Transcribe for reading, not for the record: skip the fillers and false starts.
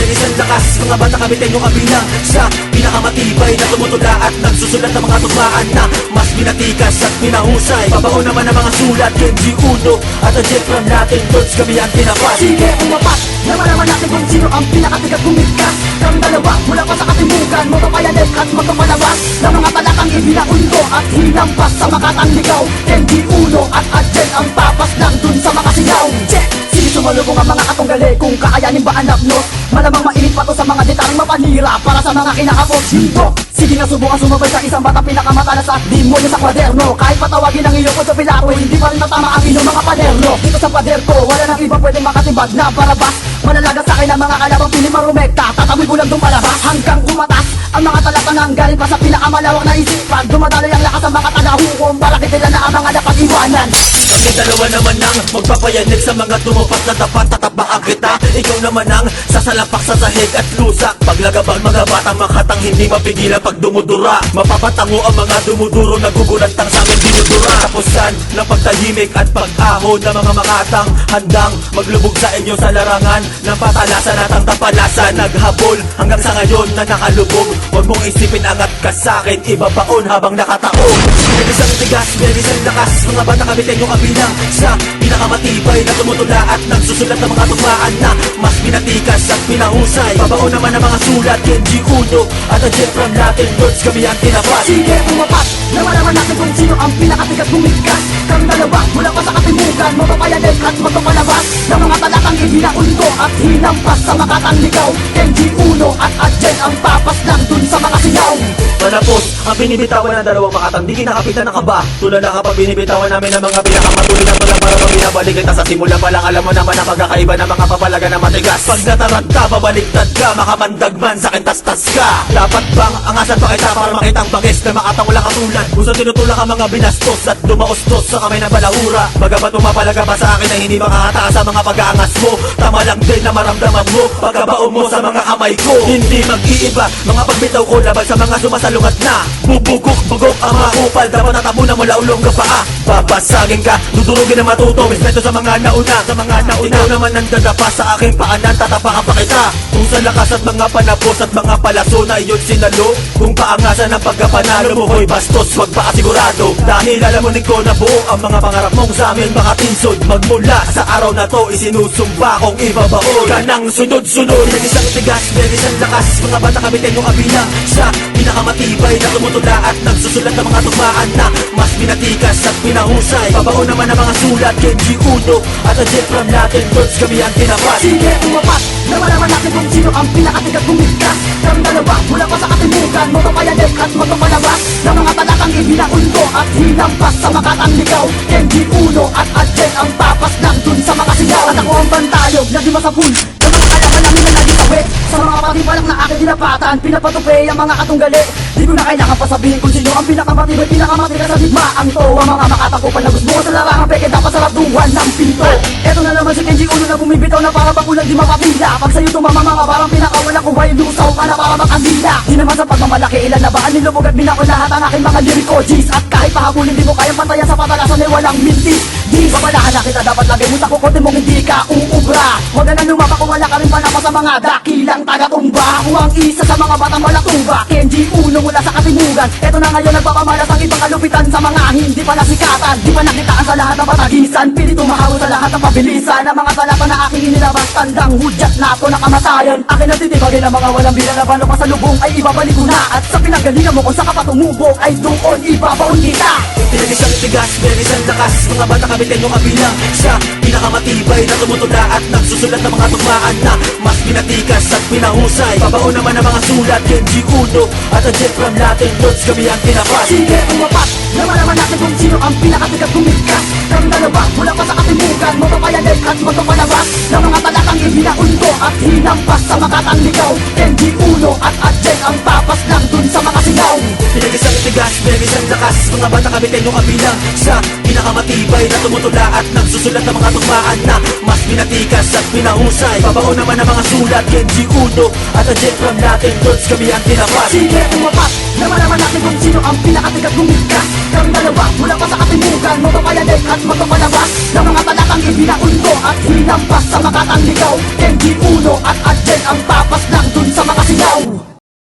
bilis ang lakas, mga bata kabitin yung kabilang sa pinakamatibay na tumutula at nagsusulat ng mga tugmaan na mas pinatikas at pinahusay. Babaon naman ang mga sulat, Kenji Uno at ang Jet from Latin Birds, kami ang tinapat. Sige, umapat, naman natin kung sino ang pinakatigat bumigkas. Kami dalawa, mula pa sa katimukan, motopayanek at motopalabas ng mga talakang ibinaundo at hinampas sa makatang ligaw. Kenji Uno at Jet ang papas lang dun sa makasigaw. Sige, sumalubong ang mga katunggali, kung kakayanin ba anak no? Malamang mainit pa to sa mga detaring mapanira para sa mga kinakapos dito. Sige nga, subukan sumabay sa isang bata pinakamatalas at demonyo sa kwaderno. Kahit patawagin ang iyong sa pilaro, hindi pa rin matama ang inyong mga paderno. Dito sa pader ko, wala nang iba pwedeng makatibag na barabas. Manalagas sa akin ang mga kalabang piling marumekta. Tatamoy ko lang dong palabas hanggang umatas ang mga talata nang galing pa sa pinakamalawak na isipan. Dumadaloy ang lakas ang mga tagahukom, balakit nila na ang mga napag-iwanan. Kami dalawa naman ang magpapayanig sa mga tumupat na tapat, tatapakan kita. Ikaw naman ang sasalampak sa sahig at lusak. Paglagabang mga batang makatang hindi mapigilan pag dumudura. Mapapatango ang mga dumuduro, nagugulantang sa amin dinudura. Tapusan ng pagtahimik at pag-ahon ng mga makatang handang maglubog sa inyo sa larangan ng patalasan at ang tapalasan. Naghabol hanggang sa ngayon na nakalubog. Huwag mong isipin angat ka sa'kin, ibabaon habang nakataon. Bilis ang tigas, bilis ang lakas, mga bata kabitin yung kabilang sa pinakamatibay na tumutula at nagsusulat ng mga tugmaan na mas pinatikas at pinahusay. Babaon naman ang mga sulat, Kenji Uno at ang Jet from Latin Birds, kami ang tinapat. Sige, umapat, naman natin kung sino ang pinakatigat bumigkas. Kami dalawa, mula pa sa katimukan, motopayanek at motopalabas ng mga talakang ibinaundo at hinampas sa makatang ligaw. Kenji Uno at Jet ang papas lang dun sa mga singaw. Malapos ang binibitawan ng dalawang makatang, di kinakapitan ng kaba. Tulad na kapag binibitawan namin ang mga pinakamatuloy na tulang para binabalik kita sa simula pa lang. Alam mo naman ang pagkakaiba ng mga papalaga na matigas. Pag natarad ka, babaliktad ka, makamandag man sa akin tastas ka. Dapat bang angasan pa kita para makita ang bangis na makatang walang katulad? Gusto tinutulak ang mga binastos at dumaustos sa kamay ng balahura. Bagamat pumapalaga pa sa akin na hindi makakataas sa mga pag-aangas mo, tama lang din na maramdaman mo pagkabaon mo sa mga kamay ko. Hindi mag-iiba mga pagbitaw ko laban sa mga sumasalungat na bubugok-bugok ang mga kupal. Dapat natabunan mula ulong ka paa. Babasagin ka, dudurugin na matuto. Respeto sa mga nauna, sa mga nauna. Ikaw naman ang dadapa sa aking paanan, tatapakan pa kita. Kung sa lakas at mga panapos at mga palaso na iyon sinalo, kung paangasan ang pagkapanalo mo ko'y bastos, wag pa kasigurado. Dahil alamunin ko na buo ang mga pangarap mong sa amin makatinsod. Magmula sa araw na to, isinusumpa kong ibabaon ka ng sunod-sunod. Bilis ang tigas, bilis ang lakas, mga bata kabitin yung kabilang sa pinakamatibay na tumutula at nagsusulat ng mga tugmaan na mas pinatikas at pinahusay. Babaon naman ang mga sulat, Kenji Uno at ang Jet from Latin Birds, kami ang tinapat. Sige, umapat, naman natin kung sino ang pinakatigat bumigkas. Kami dalawa, mula pa sa katimukan, motopayanek at motopalabas ng mga talakang ibinaundo at hinampas sa makatang ligaw. Kenji Uno at Jet ang papas lang dun sa mga sigaw. At ako ang bantayog na di masapul ng mga kalaban namin na nagitawid. Sa mga patipalang na aking dinapatan, pinapatupi ang mga katunggali. Di ko na kailangan pa sabihin kung sino ang pinakamatibay, pinakamatigas sa digmaan to. Ang mga makatakupan na gusto mo sa larangan, peke dapat saratuhan ng pinto. Eto na naman si Kenji Uno na bumibitaw na para bakulang di mapapila. Pag sa'yo tumama mga parang pinakawalang kumbay, lusaw ka na para makandila. Di naman sa pagmamalaki, ilan na ba ang nilubog at binako lahat ang aking mga liriko G's. At kahit pahabulin di mo kayang pantayan sa patalasan ay walang mintis. Di babalahan na kita, dapat lagay mo sa kukote mong hindi ka uubra. Huwag na lumapa kung wala ka rin panapa sa mga dakilang taga-tumba. Ako ang isa sa mga batang malatumba, Kenji Uno mula sa katimugan. Eto na ngayon nagpapamalas ang ibang kalupitan sa mga hindi pa nasikatan. Di pa nakitaan sa lahat ng patagisan, pilit tumahawin sa lahat ng pabilisan. Ang mga talata na aking inilabas, tandang hudyat na ito na kamatayan. Akin natitibagin ang mga walang bilang na paano pa sa lubong ay ibabalik ko na. At sa pinanggalingan mo kung saan ka patumubok ay doon ibabaon kita. Bilis ang tigas, bilis ang lakas, mga bata kabitin yung kabilang sa pinakamatibay na tumutula at nagsusulat ng mga tugmaan na mas pinatikas at pinahusay. Babaon naman ang mga sulat, Kenji Uno at ang Jet from Latin Birds, kami ang tinapat. Sige, umapat, naman natin kung sino ang pinakatigat bumigkas. Kami dalawa, mula pa sa katimukan, motopayanek at motopalabas ng mga talakang ibinaundo at hinampas sa makatang ligaw. Kenji Uno at Jet ang papas lang dun sa mga singaw. Bilis ang tigas, bilis ang lakas, mga bata kabitin yung kabilang sa pinakamatibay na tumutula at nagsusulat ng mga tugmaan na mas pinatikas at pinahusay. Babaon naman ang mga sulat, Kenji Uno at ang Jet from Latin Birds, kami ang tinapat. Sige, umapat, naman natin kung sino ang pinakatigat bumigkas. Kami dalawa, mula pa sa katimukan, motopayanek at motopalabas ng mga talakang ibinaundo at hinampas sa makatang ligaw. Kenji Uno at Adjen ang tapas ng